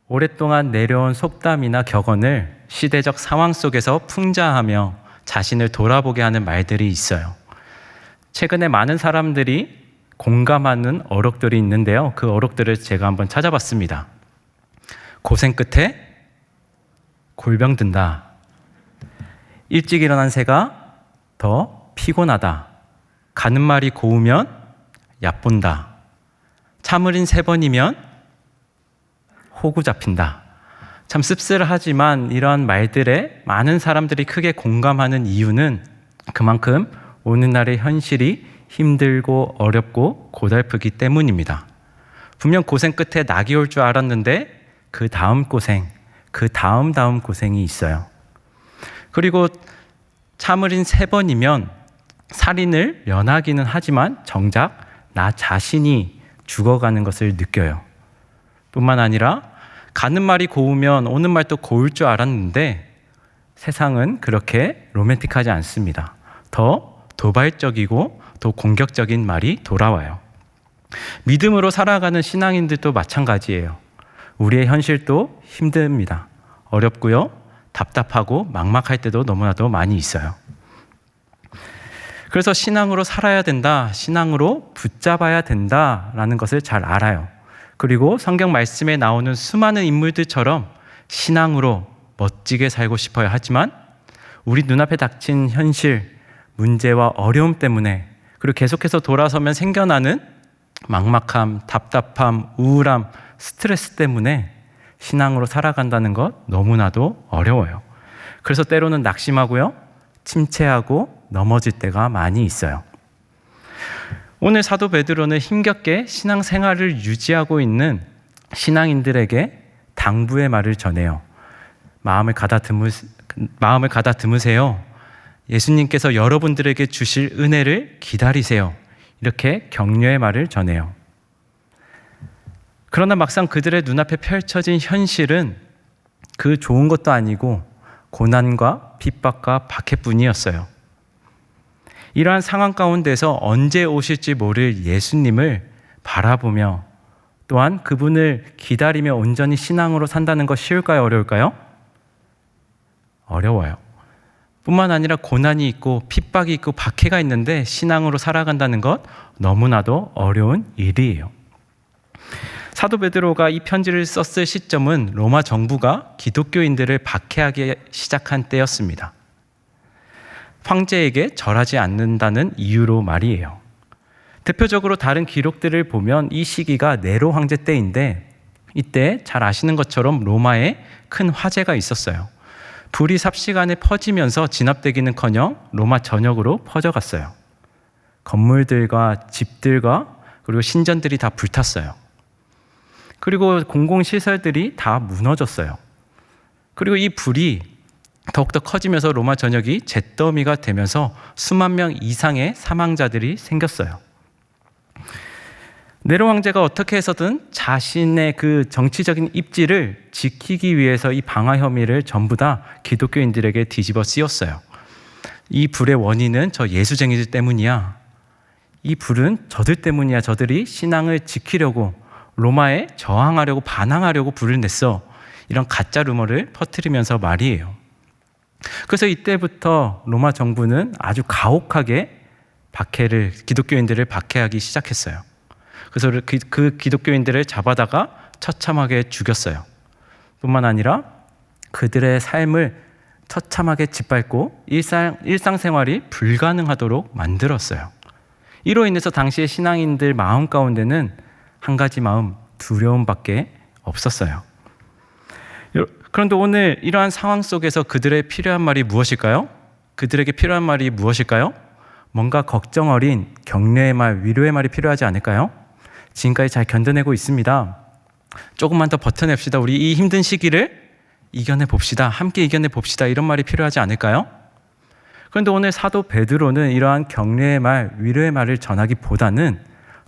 오랫동안 내려온 속담이나 격언을 시대적 상황 속에서 풍자하며 자신을 돌아보게 하는 말들이 있어요. 최근에 많은 사람들이 공감하는 어록들이 있는데요. 그 어록들을 제가 한번 찾아봤습니다. 고생 끝에 골병 든다. 일찍 일어난 새가 더 피곤하다. 가는 말이 고우면 얕본다. 참을인 3번이면 호구 잡힌다. 참 씁쓸하지만 이러한 말들에 많은 사람들이 크게 공감하는 이유는 그만큼 오늘날의 현실이 힘들고 어렵고 고달프기 때문입니다. 분명 고생 끝에 낙이 올 줄 알았는데 그 다음 고생, 그 다음 고생이 있어요. 그리고 참을인 3번이면 살인을 면하기는 하지만 정작 나 자신이 죽어가는 것을 느껴요. 뿐만 아니라 가는 말이 고우면 오는 말도 고울 줄 알았는데 세상은 그렇게 로맨틱하지 않습니다. 더 도발적이고 더 공격적인 말이 돌아와요. 믿음으로 살아가는 신앙인들도 마찬가지예요. 우리의 현실도 힘듭니다. 어렵고요. 답답하고 막막할 때도 너무나도 많이 있어요. 그래서 신앙으로 살아야 된다, 신앙으로 붙잡아야 된다라는 것을 잘 알아요. 그리고 성경 말씀에 나오는 수많은 인물들처럼 신앙으로 멋지게 살고 싶어야 하지만 우리 눈앞에 닥친 현실, 문제와 어려움 때문에 그리고 계속해서 돌아서면 생겨나는 막막함, 답답함, 우울함, 스트레스 때문에 신앙으로 살아간다는 것 너무나도 어려워요. 그래서 때로는 낙심하고요, 침체하고 넘어질 때가 많이 있어요. 오늘 사도 베드로는 힘겹게 신앙생활을 유지하고 있는 신앙인들에게 당부의 말을 전해요. 마음을 가다듬으세요. 예수님께서 여러분들에게 주실 은혜를 기다리세요. 이렇게 격려의 말을 전해요. 그러나 막상 그들의 눈앞에 펼쳐진 현실은 그 좋은 것도 아니고 고난과 핍박과 박해뿐이었어요. 이러한 상황 가운데서 언제 오실지 모를 예수님을 바라보며 또한 그분을 기다리며 온전히 신앙으로 산다는 것 쉬울까요? 어려울까요? 어려워요. 뿐만 아니라 고난이 있고 핍박이 있고 박해가 있는데 신앙으로 살아간다는 것 너무나도 어려운 일이에요. 사도 베드로가 이 편지를 썼을 시점은 로마 정부가 기독교인들을 박해하기 시작한 때였습니다. 황제에게 절하지 않는다는 이유로 말이에요. 대표적으로 다른 기록들을 보면 이 시기가 네로 황제 때인데 이때 잘 아시는 것처럼 로마에 큰 화재가 있었어요. 불이 삽시간에 퍼지면서 진압되기는커녕 로마 전역으로 퍼져갔어요. 건물들과 집들과 그리고 신전들이 다 불탔어요. 그리고 공공시설들이 다 무너졌어요. 그리고 이 불이 더욱더 커지면서 로마 전역이 잿더미가 되면서 수만 명 이상의 사망자들이 생겼어요. 네로 황제가 어떻게 해서든 자신의 그 정치적인 입지를 지키기 위해서 이 방화 혐의를 전부 다 기독교인들에게 뒤집어 씌웠어요. 이 불의 원인은 저 예수쟁이들 때문이야. 이 불은 저들 때문이야. 저들이 신앙을 지키려고 로마에 저항하려고 반항하려고 불을 냈어. 이런 가짜 루머를 퍼뜨리면서 말이에요. 그래서 이때부터 로마 정부는 아주 가혹하게 기독교인들을 박해하기 시작했어요. 그래서 그 기독교인들을 잡아다가 처참하게 죽였어요. 뿐만 아니라 그들의 삶을 처참하게 짓밟고 일상생활이 불가능하도록 만들었어요. 이로 인해서 당시의 신앙인들 마음 가운데는 한 가지 마음, 두려움밖에 없었어요. 그런데 오늘 이러한 상황 속에서 그들의 필요한 말이 무엇일까요? 그들에게 필요한 말이 무엇일까요? 뭔가 걱정 어린 격려의 말, 위로의 말이 필요하지 않을까요? 지금까지 잘 견뎌내고 있습니다. 조금만 더 버텨냅시다. 우리 이 힘든 시기를 이겨내봅시다. 함께 이겨내봅시다. 이런 말이 필요하지 않을까요? 그런데 오늘 사도 베드로는 이러한 격려의 말, 위로의 말을 전하기보다는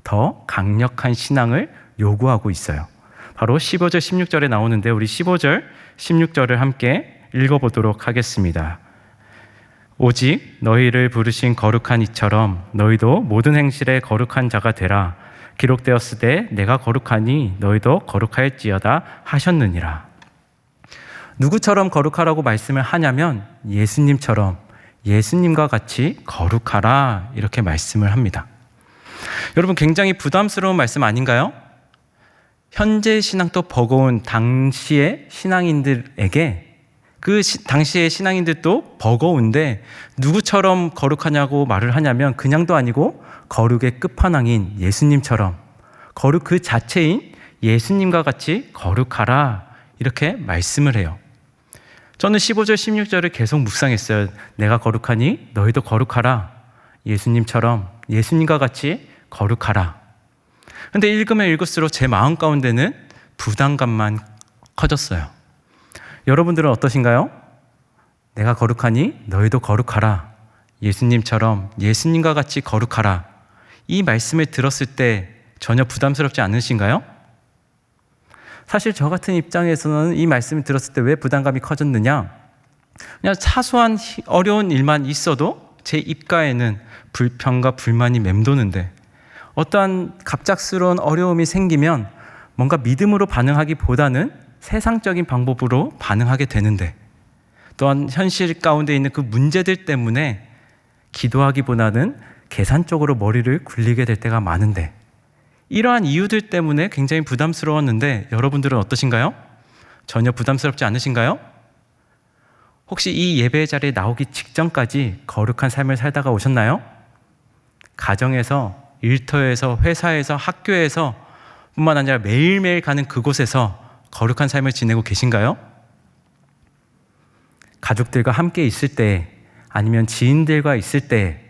더 강력한 신앙을 요구하고 있어요. 바로 15절, 16절에 나오는데 우리 15절, 16절을 함께 읽어보도록 하겠습니다. 오직 너희를 부르신 거룩한 이처럼 너희도 모든 행실에 거룩한 자가 되라. 기록되었으되 내가 거룩하니 너희도 거룩할지어다 하셨느니라. 누구처럼 거룩하라고 말씀을 하냐면 예수님처럼, 예수님과 같이 거룩하라 이렇게 말씀을 합니다. 여러분, 굉장히 부담스러운 말씀 아닌가요? 현재 신앙도 버거운 당시의 신앙인들에게, 당시의 신앙인들도 버거운데 누구처럼 거룩하냐고 말을 하냐면 그냥도 아니고 거룩의 끝판왕인 예수님처럼, 거룩 그 자체인 예수님과 같이 거룩하라 이렇게 말씀을 해요. 저는 15절 16절을 계속 묵상했어요. 내가 거룩하니 너희도 거룩하라. 예수님처럼, 예수님과 같이 거룩하라. 근데 읽으면 읽을수록 제 마음 가운데는 부담감만 커졌어요. 여러분들은 어떠신가요? 내가 거룩하니 너희도 거룩하라. 예수님처럼, 예수님과 같이 거룩하라. 이 말씀을 들었을 때 전혀 부담스럽지 않으신가요? 사실 저 같은 입장에서는 이 말씀을 들었을 때 왜 부담감이 커졌느냐? 그냥 사소한 어려운 일만 있어도 제 입가에는 불평과 불만이 맴도는데, 어떠한 갑작스러운 어려움이 생기면 뭔가 믿음으로 반응하기보다는 세상적인 방법으로 반응하게 되는데, 또한 현실 가운데 있는 그 문제들 때문에 기도하기보다는 계산적으로 머리를 굴리게 될 때가 많은데, 이러한 이유들 때문에 굉장히 부담스러웠는데 여러분들은 어떠신가요? 전혀 부담스럽지 않으신가요? 혹시 이 예배 자리에 나오기 직전까지 거룩한 삶을 살다가 오셨나요? 가정에서, 일터에서, 회사에서, 학교에서 뿐만 아니라 매일매일 가는 그곳에서 거룩한 삶을 지내고 계신가요? 가족들과 함께 있을 때, 아니면 지인들과 있을 때,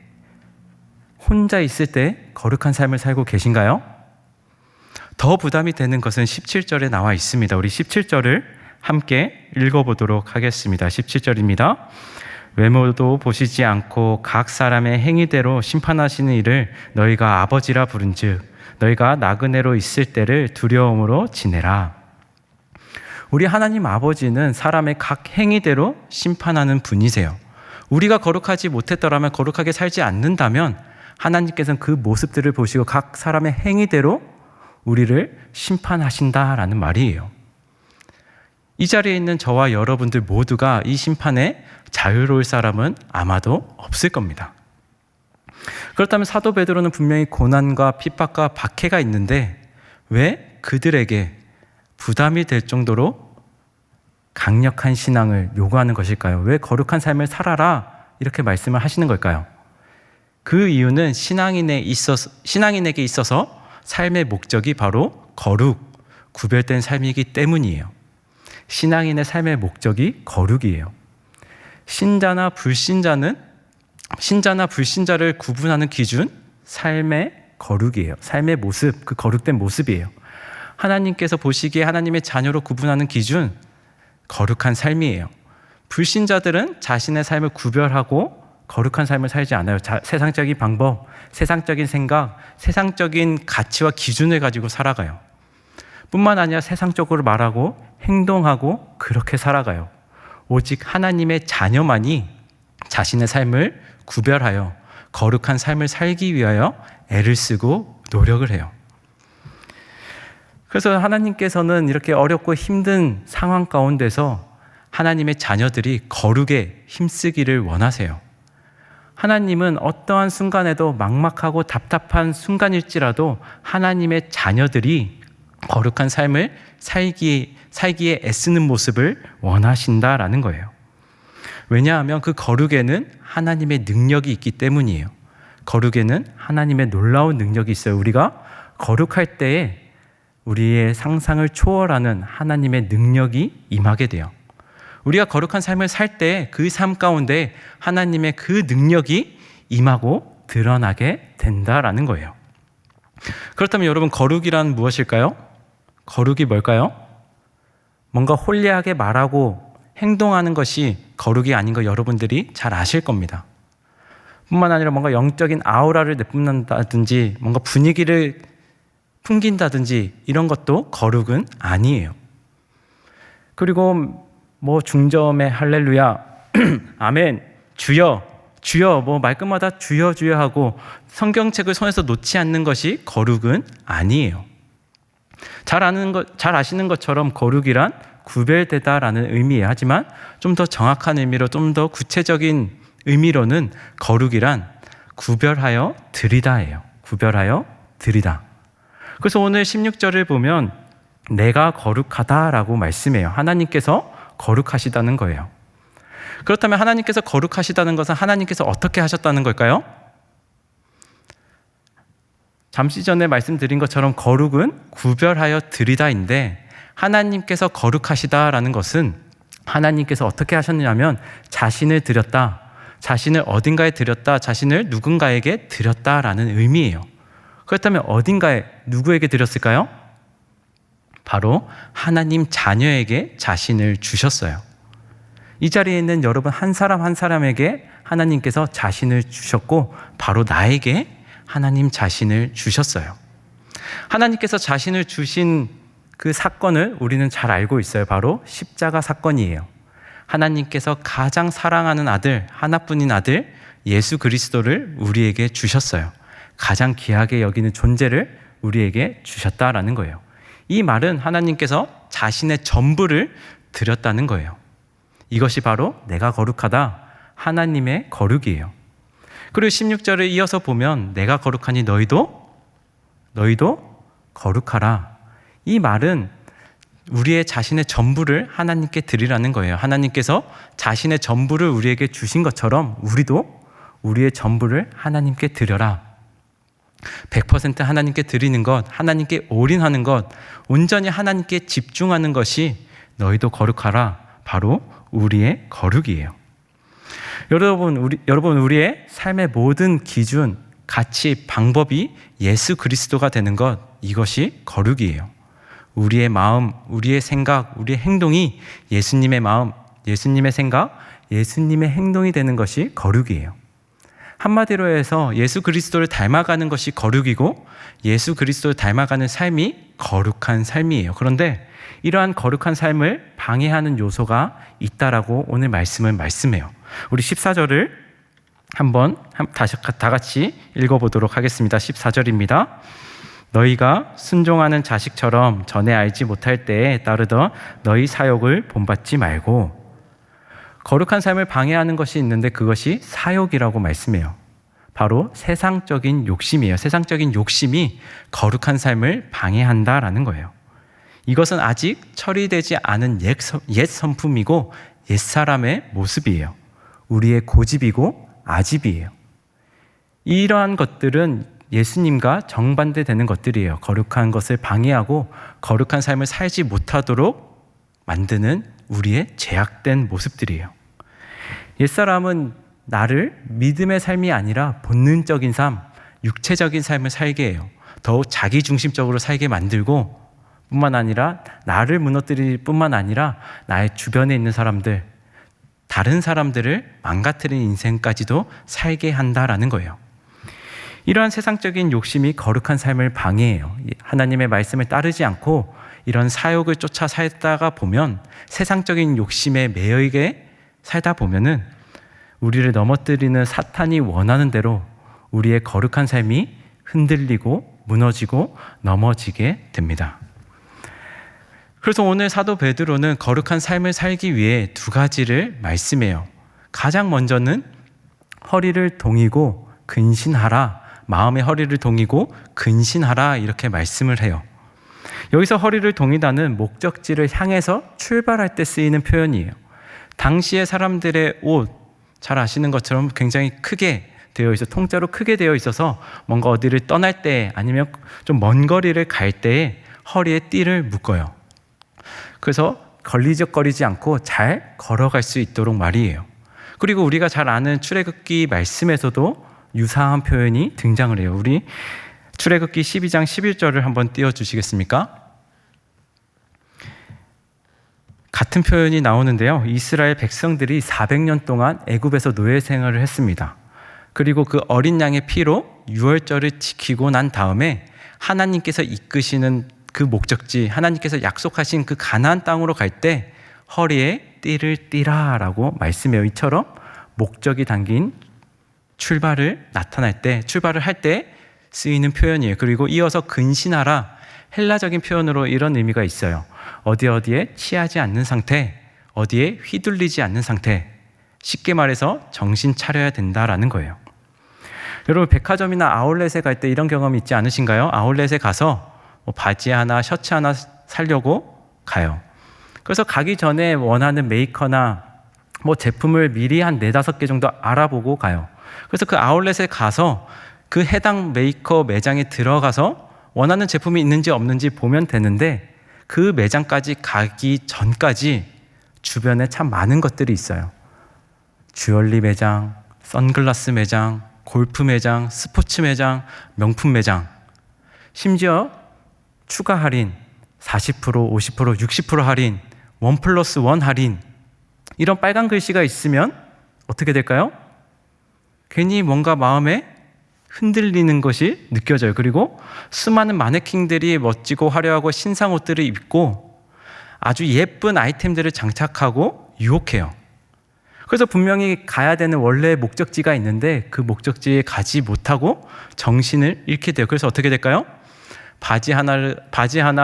혼자 있을 때 거룩한 삶을 살고 계신가요? 더 부담이 되는 것은 17절에 나와 있습니다. 우리 17절을 함께 읽어보도록 하겠습니다. 17절입니다. 외모도 보시지 않고 각 사람의 행위대로 심판하시는 이를 너희가 아버지라 부른즉 너희가 나그네로 있을 때를 두려움으로 지내라. 우리 하나님 아버지는 사람의 각 행위대로 심판하는 분이세요. 우리가 거룩하지 못했더라면, 거룩하게 살지 않는다면 하나님께서는 그 모습들을 보시고 각 사람의 행위대로 우리를 심판하신다라는 말이에요. 이 자리에 있는 저와 여러분들 모두가 이 심판에 자유로울 사람은 아마도 없을 겁니다. 그렇다면 사도 베드로는 분명히 고난과 핍박과 박해가 있는데 왜 그들에게 부담이 될 정도로 강력한 신앙을 요구하는 것일까요? 왜 거룩한 삶을 살아라 이렇게 말씀을 하시는 걸까요? 그 이유는 신앙인에게 있어서 삶의 목적이 바로 거룩, 구별된 삶이기 때문이에요. 신앙인의 삶의 목적이 거룩이에요. 신자나 불신자를 구분하는 기준, 삶의 거룩이에요. 삶의 모습, 그 거룩된 모습이에요. 하나님께서 보시기에 하나님의 자녀로 구분하는 기준, 거룩한 삶이에요. 불신자들은 자신의 삶을 구별하고 거룩한 삶을 살지 않아요. 세상적인 방법, 세상적인 생각, 세상적인 가치와 기준을 가지고 살아가요. 뿐만 아니라 세상적으로 말하고 행동하고 그렇게 살아가요. 오직 하나님의 자녀만이 자신의 삶을 구별하여 거룩한 삶을 살기 위하여 애를 쓰고 노력을 해요. 그래서 하나님께서는 이렇게 어렵고 힘든 상황 가운데서 하나님의 자녀들이 거룩에 힘쓰기를 원하세요. 하나님은 어떠한 순간에도 막막하고 답답한 순간일지라도 하나님의 자녀들이 거룩한 삶을 살기에 애쓰는 모습을 원하신다라는 거예요. 왜냐하면 그 거룩에는 하나님의 능력이 있기 때문이에요. 거룩에는 하나님의 놀라운 능력이 있어요. 우리가 거룩할 때에 우리의 상상을 초월하는 하나님의 능력이 임하게 돼요. 우리가 거룩한 삶을 살 때 그 삶 가운데 하나님의 그 능력이 임하고 드러나게 된다라는 거예요. 그렇다면 여러분, 거룩이란 무엇일까요? 거룩이 뭘까요? 뭔가 홀리하게 말하고 행동하는 것이 거룩이 아닌 거 여러분들이 잘 아실 겁니다. 뿐만 아니라 뭔가 영적인 아우라를 내뿜는다든지 뭔가 분위기를 풍긴다든지 이런 것도 거룩은 아니에요. 그리고 중점의 할렐루야, 아멘, 주여, 주여 말끝마다 주여 주여 하고 성경책을 손에서 놓지 않는 것이 거룩은 아니에요. 잘 아시는 것처럼 거룩이란 구별되다라는 의미예요. 하지만 좀 더 정확한 의미로, 좀 더 구체적인 의미로는 거룩이란 구별하여 드리다예요. 구별하여 드리다. 그래서 오늘 16절을 보면 내가 거룩하다라고 말씀해요. 하나님께서 거룩하시다는 거예요. 그렇다면 하나님께서 거룩하시다는 것은 하나님께서 어떻게 하셨다는 걸까요? 잠시 전에 말씀드린 것처럼 거룩은 구별하여 드리다인데, 하나님께서 거룩하시다라는 것은 하나님께서 어떻게 하셨냐면 자신을 드렸다, 자신을 어딘가에 드렸다, 자신을 누군가에게 드렸다라는 의미예요. 그렇다면 어딘가에 누구에게 드렸을까요? 바로 하나님 자녀에게 자신을 주셨어요. 이 자리에 있는 여러분 한 사람 한 사람에게 하나님께서 자신을 주셨고, 바로 나에게 하나님 자신을 주셨어요. 하나님께서 자신을 주신 그 사건을 우리는 잘 알고 있어요. 바로 십자가 사건이에요. 하나님께서 가장 사랑하는 아들, 하나뿐인 아들 예수 그리스도를 우리에게 주셨어요. 가장 귀하게 여기는 존재를 우리에게 주셨다라는 거예요. 이 말은 하나님께서 자신의 전부를 드렸다는 거예요. 이것이 바로 내가 거룩하다, 하나님의 거룩이에요. 그리고 16절을 이어서 보면 내가 거룩하니 너희도 거룩하라. 이 말은 우리의 자신의 전부를 하나님께 드리라는 거예요. 하나님께서 자신의 전부를 우리에게 주신 것처럼 우리도 우리의 전부를 하나님께 드려라. 100% 하나님께 드리는 것, 하나님께 올인하는 것, 온전히 하나님께 집중하는 것이 너희도 거룩하라. 바로 우리의 거룩이에요. 여러분, 우리의 삶의 모든 기준, 가치, 방법이 예수 그리스도가 되는 것, 이것이 거룩이에요. 우리의 마음, 우리의 생각, 우리의 행동이 예수님의 마음, 예수님의 생각, 예수님의 행동이 되는 것이 거룩이에요. 한마디로 해서 예수 그리스도를 닮아가는 것이 거룩이고, 예수 그리스도를 닮아가는 삶이 거룩한 삶이에요. 그런데 이러한 거룩한 삶을 방해하는 요소가 있다라고 오늘 말씀해요. 우리 14절을 한번 다 같이 읽어보도록 하겠습니다. 14절입니다. 너희가 순종하는 자식처럼 전에 알지 못할 때에 따르던 너희 사욕을 본받지 말고. 거룩한 삶을 방해하는 것이 있는데 그것이 사욕이라고 말씀해요. 바로 세상적인 욕심이에요. 세상적인 욕심이 거룩한 삶을 방해한다라는 거예요. 이것은 아직 처리되지 않은 옛 성품이고 옛사람의 모습이에요. 우리의 고집이고 아집이에요. 이러한 것들은 예수님과 정반대되는 것들이에요. 거룩한 것을 방해하고 거룩한 삶을 살지 못하도록 만드는 우리의 제약된 모습들이에요. 옛사람은 나를 믿음의 삶이 아니라 본능적인 삶, 육체적인 삶을 살게 해요. 더욱 자기중심적으로 살게 만들고, 뿐만 아니라 나를 무너뜨릴 뿐만 아니라 나의 주변에 있는 사람들, 다른 사람들을 망가뜨리는 인생까지도 살게 한다라는 거예요. 이러한 세상적인 욕심이 거룩한 삶을 방해해요. 하나님의 말씀을 따르지 않고 이런 사욕을 쫓아 살다가 보면, 세상적인 욕심에 매여있게 살다 보면은 우리를 넘어뜨리는 사탄이 원하는 대로 우리의 거룩한 삶이 흔들리고 무너지고 넘어지게 됩니다. 그래서 오늘 사도 베드로는 거룩한 삶을 살기 위해 두 가지를 말씀해요. 가장 먼저는 허리를 동이고 근신하라, 마음의 허리를 동이고 근신하라, 이렇게 말씀을 해요. 여기서 허리를 동이다는 목적지를 향해서 출발할 때 쓰이는 표현이에요. 당시의 사람들의 옷, 잘 아시는 것처럼 굉장히 크게 되어 있어, 통째로 크게 되어 있어서 뭔가 어디를 떠날 때 아니면 좀 먼 거리를 갈 때에 허리에 띠를 묶어요. 그래서 걸리적거리지 않고 잘 걸어갈 수 있도록 말이에요. 그리고 우리가 잘 아는 출애굽기 말씀에서도 유사한 표현이 등장을 해요. 우리 출애굽기 12장 11절을 한번 띄워주시겠습니까? 같은 표현이 나오는데요. 이스라엘 백성들이 400년 동안 애굽에서 노예 생활을 했습니다. 그리고 그 어린 양의 피로 유월절을 지키고 난 다음에 하나님께서 이끄시는 그 목적지, 하나님께서 약속하신 그 가나안 땅으로 갈 때 허리에 띠를 띠라라고 말씀해요. 이처럼 목적이 담긴 출발을 할 때 쓰이는 표현이에요. 그리고 이어서 근신하라, 헬라적인 표현으로 이런 의미가 있어요. 어디에 취하지 않는 상태, 어디에 휘둘리지 않는 상태, 쉽게 말해서 정신 차려야 된다라는 거예요. 여러분, 백화점이나 아울렛에 갈 때 이런 경험이 있지 않으신가요? 아울렛에 가서 바지 하나, 셔츠 하나 사려고 가요. 그래서 가기 전에 원하는 메이커나 제품을 미리 한 4-5개 정도 알아보고 가요. 그래서 그 아울렛에 가서 그 해당 메이커 매장에 들어가서 원하는 제품이 있는지 없는지 보면 되는데, 그 매장까지 가기 전까지 주변에 참 많은 것들이 있어요. 주얼리 매장, 선글라스 매장, 골프 매장, 스포츠 매장, 명품 매장, 심지어 추가 할인 40%, 50%, 60% 할인, 1+1 할인, 이런 빨간 글씨가 있으면 어떻게 될까요? 괜히 뭔가 마음에 흔들리는 것이 느껴져요. 그리고 수많은 마네킹들이 멋지고 화려하고 신상 옷들을 입고 아주 예쁜 아이템들을 장착하고 유혹해요. 그래서 분명히 가야 되는 원래의 목적지가 있는데 그 목적지에 가지 못하고 정신을 잃게 돼요. 그래서 어떻게 될까요? 바지 하나,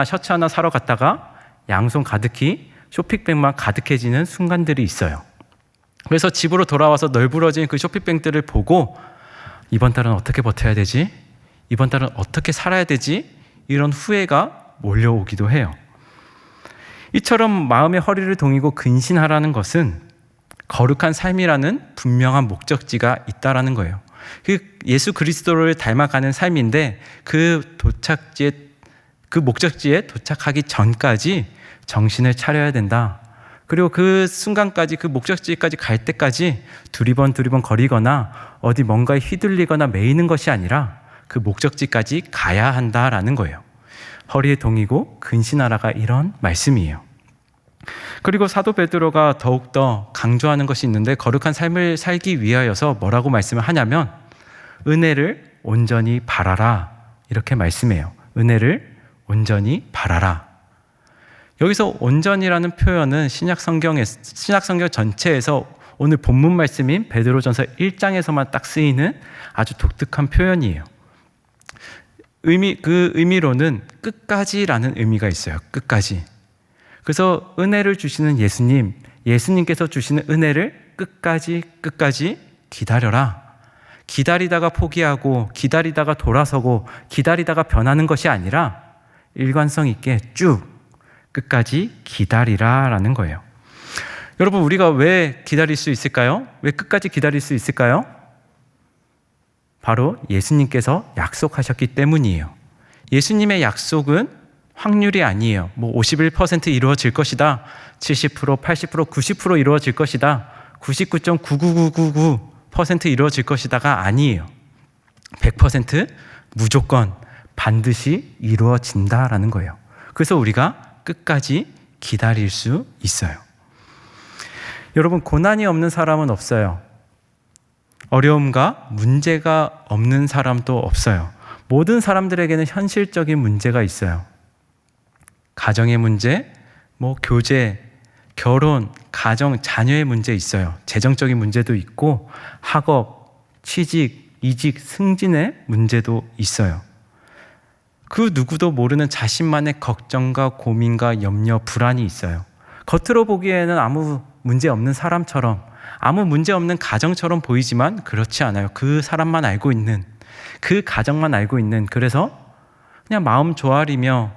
셔츠 하나 사러 갔다가 양손 가득히 쇼핑백만 가득해지는 순간들이 있어요. 그래서 집으로 돌아와서 널브러진 그 쇼핑백들을 보고 이번 달은 어떻게 버텨야 되지? 이번 달은 어떻게 살아야 되지? 이런 후회가 몰려오기도 해요. 이처럼 마음의 허리를 동이고 근신하라는 것은 거룩한 삶이라는 분명한 목적지가 있다라는 거예요. 그 예수 그리스도를 닮아가는 삶인데 그 목적지에 도착하기 전까지 정신을 차려야 된다. 그리고 그 순간까지, 그 목적지까지 갈 때까지 두리번 거리거나 어디 뭔가에 휘둘리거나 매이는 것이 아니라 그 목적지까지 가야 한다라는 거예요. 허리에 동이고 근신하라가 이런 말씀이에요. 그리고 사도 베드로가 더욱더 강조하는 것이 있는데, 거룩한 삶을 살기 위하여서 뭐라고 말씀을 하냐면 은혜를 온전히 바라라, 이렇게 말씀해요. 은혜를 온전히 바라라. 여기서 온전이라는 표현은 신약 성경 전체에서 오늘 본문 말씀인 베드로전서 1장에서만 딱 쓰이는 아주 독특한 표현이에요. 그 의미로는 끝까지라는 의미가 있어요. 끝까지. 그래서 은혜를 주시는 예수님께서 주시는 은혜를 끝까지 기다려라. 기다리다가 포기하고, 기다리다가 돌아서고, 기다리다가 변하는 것이 아니라 일관성 있게 쭉 끝까지 기다리라라는 거예요. 여러분, 우리가 왜 기다릴 수 있을까요? 왜 끝까지 기다릴 수 있을까요? 바로 예수님께서 약속하셨기 때문이에요. 예수님의 약속은 확률이 아니에요. 51% 이루어질 것이다. 70%, 80%, 90% 이루어질 것이다. 99.99999% 이루어질 것이다가 아니에요. 100% 무조건 반드시 이루어진다라는 거예요. 그래서 우리가 끝까지 기다릴 수 있어요. 여러분, 고난이 없는 사람은 없어요. 어려움과 문제가 없는 사람도 없어요. 모든 사람들에게는 현실적인 문제가 있어요. 가정의 문제, 교제, 결혼, 가정, 자녀의 문제 있어요. 재정적인 문제도 있고, 학업, 취직, 이직, 승진의 문제도 있어요. 그 누구도 모르는 자신만의 걱정과 고민과 염려, 불안이 있어요. 겉으로 보기에는 아무 문제 없는 사람처럼, 아무 문제 없는 가정처럼 보이지만 그렇지 않아요. 그 사람만 알고 있는, 그 가정만 알고 있는, 그래서 그냥 마음 조아리며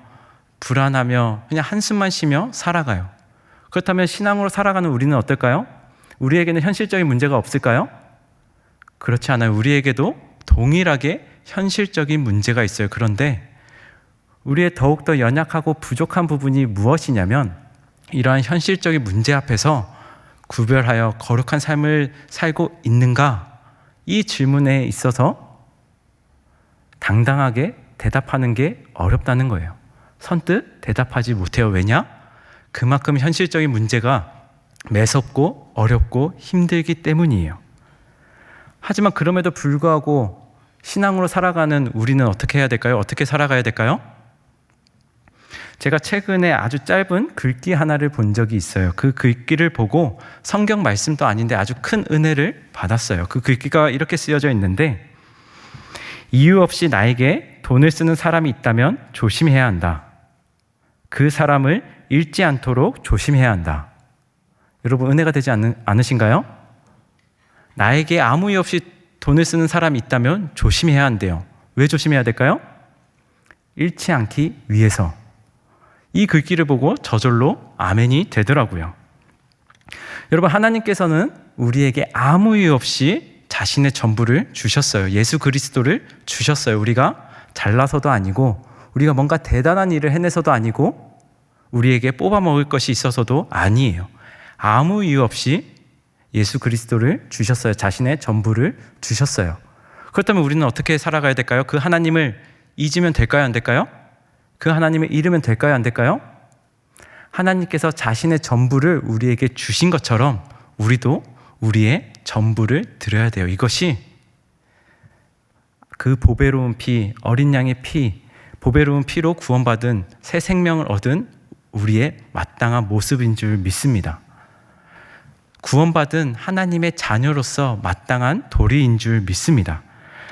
불안하며 그냥 한숨만 쉬며 살아가요. 그렇다면 신앙으로 살아가는 우리는 어떨까요? 우리에게는 현실적인 문제가 없을까요? 그렇지 않아요. 우리에게도 동일하게 현실적인 문제가 있어요. 그런데 우리의 더욱더 연약하고 부족한 부분이 무엇이냐면, 이러한 현실적인 문제 앞에서 구별하여 거룩한 삶을 살고 있는가? 이 질문에 있어서 당당하게 대답하는 게 어렵다는 거예요. 선뜻 대답하지 못해요. 왜냐? 그만큼 현실적인 문제가 매섭고 어렵고 힘들기 때문이에요. 하지만 그럼에도 불구하고 신앙으로 살아가는 우리는 어떻게 해야 될까요? 어떻게 살아가야 될까요? 제가 최근에 아주 짧은 글귀 하나를 본 적이 있어요. 그 글귀를 보고 성경 말씀도 아닌데 아주 큰 은혜를 받았어요. 그 글귀가 이렇게 쓰여져 있는데, 이유 없이 나에게 돈을 쓰는 사람이 있다면 조심해야 한다. 그 사람을 잃지 않도록 조심해야 한다. 여러분, 은혜가 되지 않으신가요? 나에게 아무 이유 없이 돈을 쓰는 사람이 있다면 조심해야 한대요. 왜 조심해야 될까요? 잃지 않기 위해서. 이 글귀를 보고 저절로 아멘이 되더라고요. 여러분, 하나님께서는 우리에게 아무 이유 없이 자신의 전부를 주셨어요. 예수 그리스도를 주셨어요. 우리가 잘나서도 아니고, 우리가 뭔가 대단한 일을 해내서도 아니고, 우리에게 뽑아 먹을 것이 있어서도 아니에요. 아무 이유 없이 예수 그리스도를 주셨어요. 자신의 전부를 주셨어요. 그렇다면 우리는 어떻게 살아가야 될까요? 그 하나님을 잊으면 될까요? 안 될까요? 그 하나님을 잃으면 될까요? 안 될까요? 하나님께서 자신의 전부를 우리에게 주신 것처럼 우리도 우리의 전부를 드려야 돼요. 이것이 그 보배로운 피, 어린 양의 피, 보배로운 피로 구원받은 새 생명을 얻은 우리의 마땅한 모습인 줄 믿습니다. 구원받은 하나님의 자녀로서 마땅한 도리인 줄 믿습니다.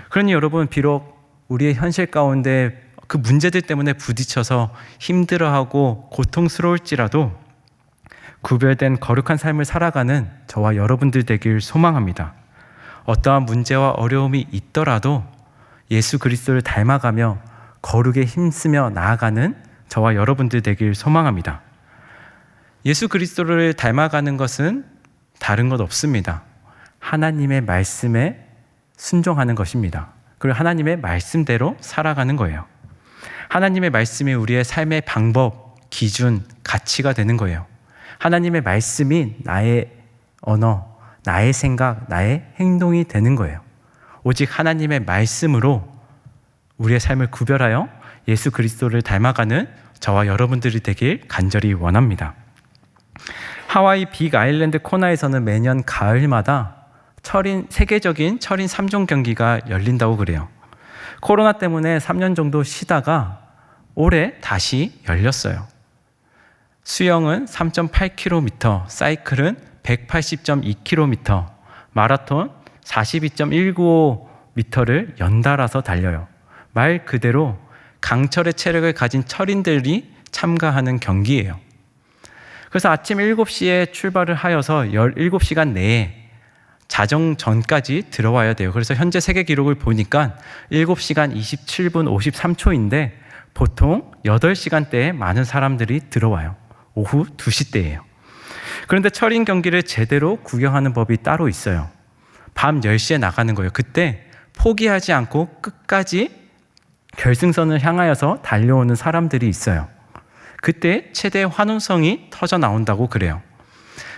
그러니 여러분, 비록 우리의 현실 가운데 그 문제들 때문에 부딪혀서 힘들어하고 고통스러울지라도 구별된 거룩한 삶을 살아가는 저와 여러분들 되길 소망합니다. 어떠한 문제와 어려움이 있더라도 예수 그리스도를 닮아가며 거룩에 힘쓰며 나아가는 저와 여러분들 되길 소망합니다. 예수 그리스도를 닮아가는 것은 다른 것 없습니다. 하나님의 말씀에 순종하는 것입니다. 그리고 하나님의 말씀대로 살아가는 거예요. 하나님의 말씀이 우리의 삶의 방법, 기준, 가치가 되는 거예요. 하나님의 말씀이 나의 언어, 나의 생각, 나의 행동이 되는 거예요. 오직 하나님의 말씀으로 우리의 삶을 구별하여 예수 그리스도를 닮아가는 저와 여러분들이 되길 간절히 원합니다. 하와이 빅 아일랜드 코나에서는 매년 가을마다 세계적인 철인 3종 경기가 열린다고 그래요. 코로나 때문에 3년 정도 쉬다가 올해 다시 열렸어요. 수영은 3.8km, 사이클은 180.2km, 마라톤 42.195m를 연달아서 달려요. 말 그대로 강철의 체력을 가진 철인들이 참가하는 경기예요. 그래서 아침 7시에 출발을 하여서 17시간 내에 자정 전까지 들어와야 돼요. 그래서 현재 세계 기록을 보니까 7시간 27분 53초인데 보통 8시간대에 많은 사람들이 들어와요. 오후 2시 때예요. 그런데 철인 경기를 제대로 구경하는 법이 따로 있어요. 밤 10시에 나가는 거예요. 그때 포기하지 않고 끝까지 결승선을 향하여서 달려오는 사람들이 있어요. 그때 최대의 환호성이 터져 나온다고 그래요.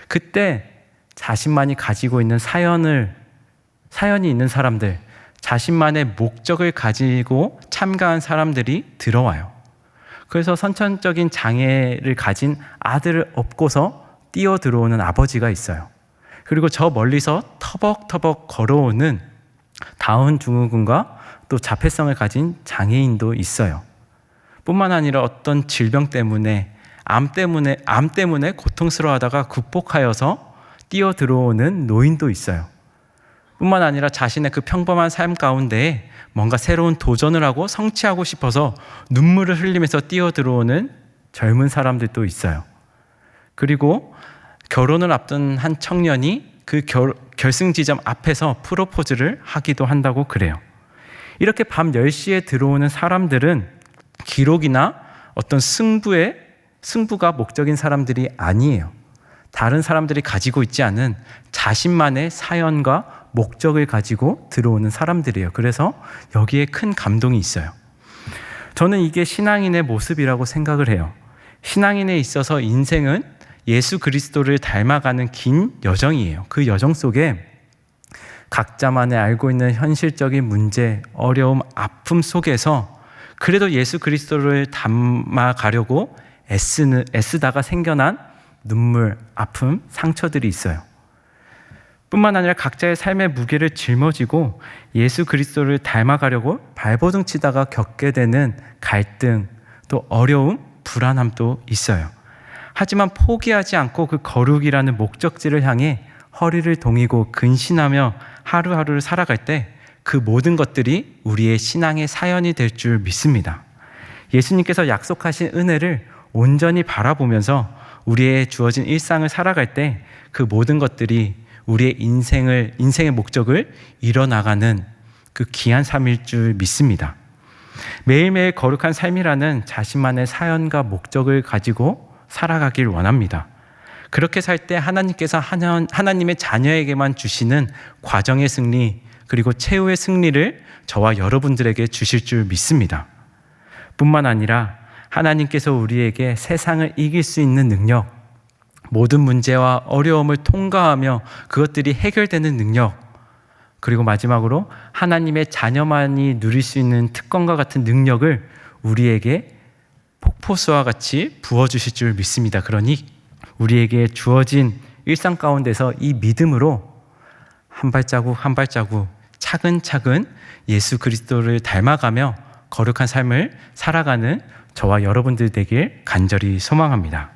그때 자신만이 가지고 있는 사연이 있는 사람들, 자신만의 목적을 가지고 참가한 사람들이 들어와요. 그래서 선천적인 장애를 가진 아들을 업고서 뛰어 들어오는 아버지가 있어요. 그리고 저 멀리서 터벅터벅 걸어오는 다운 증후군과 또 자폐성을 가진 장애인도 있어요. 뿐만 아니라 어떤 질병 때문에 암 때문에 고통스러워하다가 극복하여서 뛰어 들어오는 노인도 있어요. 뿐만 아니라 자신의 그 평범한 삶 가운데 뭔가 새로운 도전을 하고 성취하고 싶어서 눈물을 흘리면서 뛰어 들어오는 젊은 사람들도 있어요. 그리고 결혼을 앞둔 한 청년이 그 결승 지점 앞에서 프로포즈를 하기도 한다고 그래요. 이렇게 밤 10시에 들어오는 사람들은 기록이나 어떤 승부가 목적인 사람들이 아니에요. 다른 사람들이 가지고 있지 않은 자신만의 사연과 목적을 가지고 들어오는 사람들이에요. 그래서 여기에 큰 감동이 있어요. 저는 이게 신앙인의 모습이라고 생각을 해요. 신앙인에 있어서 인생은 예수 그리스도를 닮아가는 긴 여정이에요. 그 여정 속에 각자만의 알고 있는 현실적인 문제, 어려움, 아픔 속에서 그래도 예수 그리스도를 닮아가려고 애쓰다가 생겨난 눈물, 아픔, 상처들이 있어요. 뿐만 아니라 각자의 삶의 무게를 짊어지고 예수 그리스도를 닮아가려고 발버둥 치다가 겪게 되는 갈등, 또 어려움, 불안함도 있어요. 하지만 포기하지 않고 그 거룩이라는 목적지를 향해 허리를 동이고 근신하며 하루하루를 살아갈 때 그 모든 것들이 우리의 신앙의 사연이 될 줄 믿습니다. 예수님께서 약속하신 은혜를 온전히 바라보면서 우리의 주어진 일상을 살아갈 때 그 모든 것들이 우리의 인생의 목적을 이뤄나가는 그 귀한 삶일 줄 믿습니다. 매일매일 거룩한 삶이라는 자신만의 사연과 목적을 가지고 살아가길 원합니다. 그렇게 살 때 하나님께서 하나님의 자녀에게만 주시는 과정의 승리 그리고 최후의 승리를 저와 여러분들에게 주실 줄 믿습니다. 뿐만 아니라 하나님께서 우리에게 세상을 이길 수 있는 능력, 모든 문제와 어려움을 통과하며 그것들이 해결되는 능력, 그리고 마지막으로 하나님의 자녀만이 누릴 수 있는 특권과 같은 능력을 우리에게 폭포수와 같이 부어주실 줄 믿습니다. 그러니 우리에게 주어진 일상 가운데서 이 믿음으로 한 발자국 한 발자국 차근차근 예수 그리스도를 닮아가며 거룩한 삶을 살아가는 저와 여러분들 되길 간절히 소망합니다.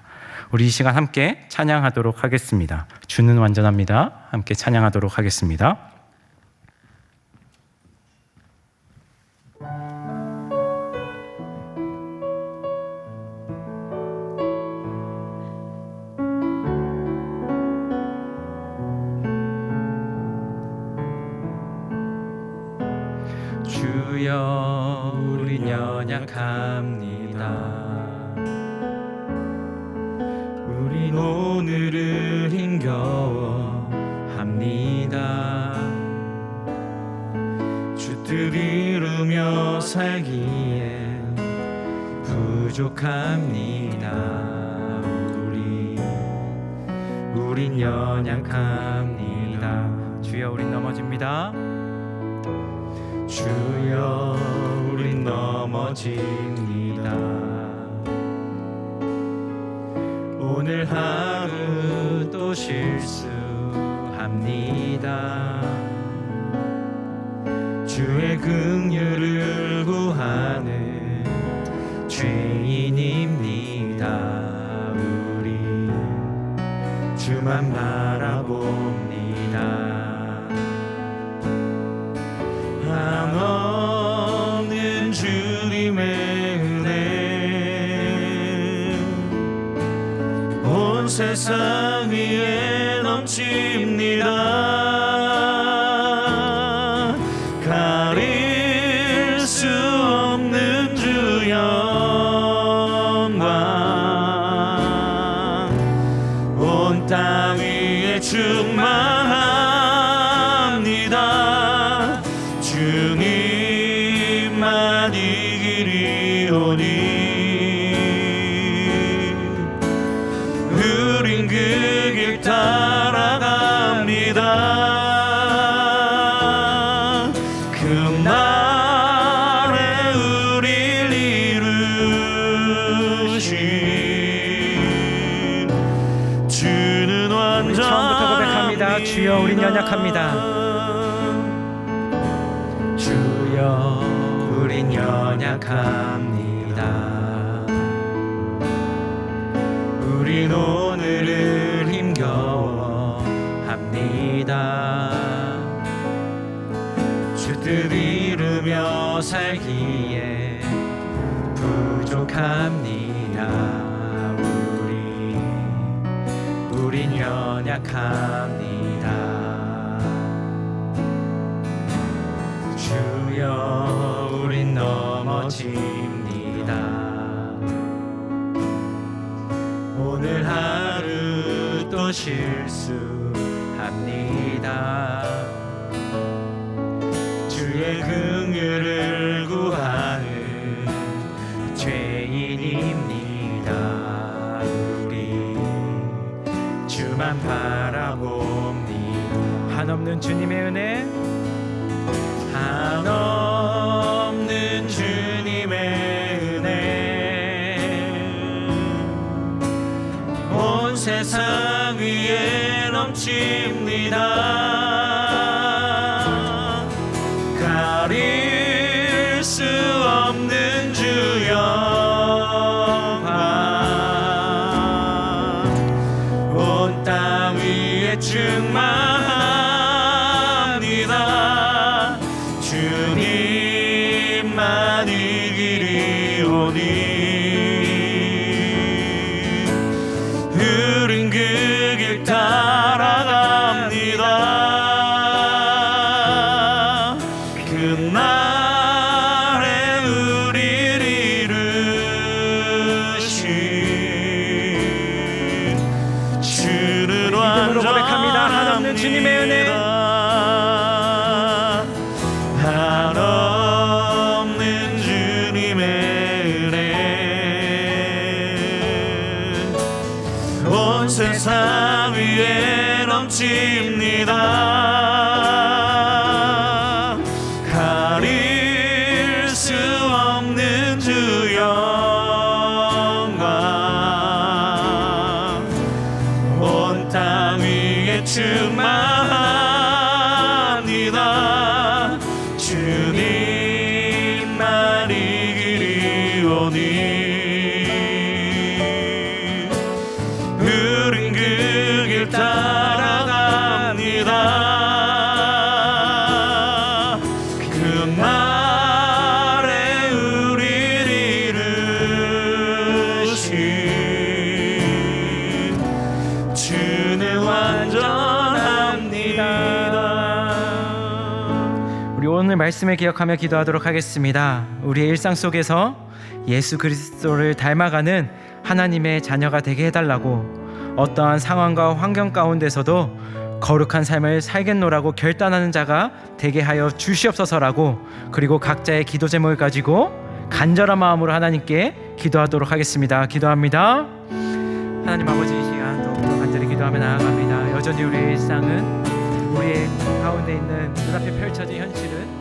우리 이 시간 함께 찬양하도록 하겠습니다. 주는 완전합니다. 함께 찬양하도록 하겠습니다. 주여 우린 연약합니다. 우린 오늘을 힘겨워합니다. 주 뜻 이루며 살기에 부족합니다. 우린 연약합니다. 주여 우린 넘어집니다. 주여 우린 넘어집니다. 오늘 하루 또 실수합니다. 주의 긍휼을 구하는 죄인입니다. 우리 주만 바라봅니다. 한없는 주님의 은혜 온 세상 위에 넘칩니다. 가릴 수 없는 주 영광 온 땅 위에 충만합니다. 주님만 이기리오니 우린 그 길 따라갑니다. 그날에 우릴 이루신 주는 완전. 처음부터 고백합니다. 주여 우린 연약합니다. 주여 우린 연약합니다. 우린 오늘을 힘겨워합니다. 주 뜻 이루며 살기에 부족합니다. 우린 연약합니다. 주여 우린 넘어집니다. 오늘 하루 또 실수합니다. 주의 긍휼을 구하는 죄인입니다. 우리 주만 바라봅니다. 한없는 주님의 은혜, 한없는 주님의 은혜 온 세상 위에 넘칩니다. 가릴 수 없는 주 영광 온 땅 위에 충만합니다. 주님만 이 길이 오니 우린 그 길 따라갑니다. 그날에 우리를 이루신 주는 완전합니다. 고백합니다. 한없는 주님의 은혜, 한없는 주님의 은혜 온 세상 위에 넘칩니다. 가릴 수 없는 주 영광 온 땅 위에 충만합니다. 주님만 이 길이 오니 우린 그 길 따라갑니다. 그날에 우리를 이루신 주는 완전합니다. 우리 오늘 말씀을 기억하며 기도하도록 하겠습니다. 우리의 일상 속에서 예수 그리스도를 닮아가는 하나님의 자녀가 되게 해달라고, 어떠한 상황과 환경 가운데서도 거룩한 삶을 살겠노라고 결단하는 자가 되게 하여 주시옵소서라고, 그리고 각자의 기도 제목을 가지고 간절한 마음으로 하나님께 기도하도록 하겠습니다. 기도합니다. 하나님 아버지, 이 시간 더욱더 간절히 기도하며 나아갑니다. 여전히 우리의 일상은, 우리의 가운데 있는 눈앞에 펼쳐진 현실은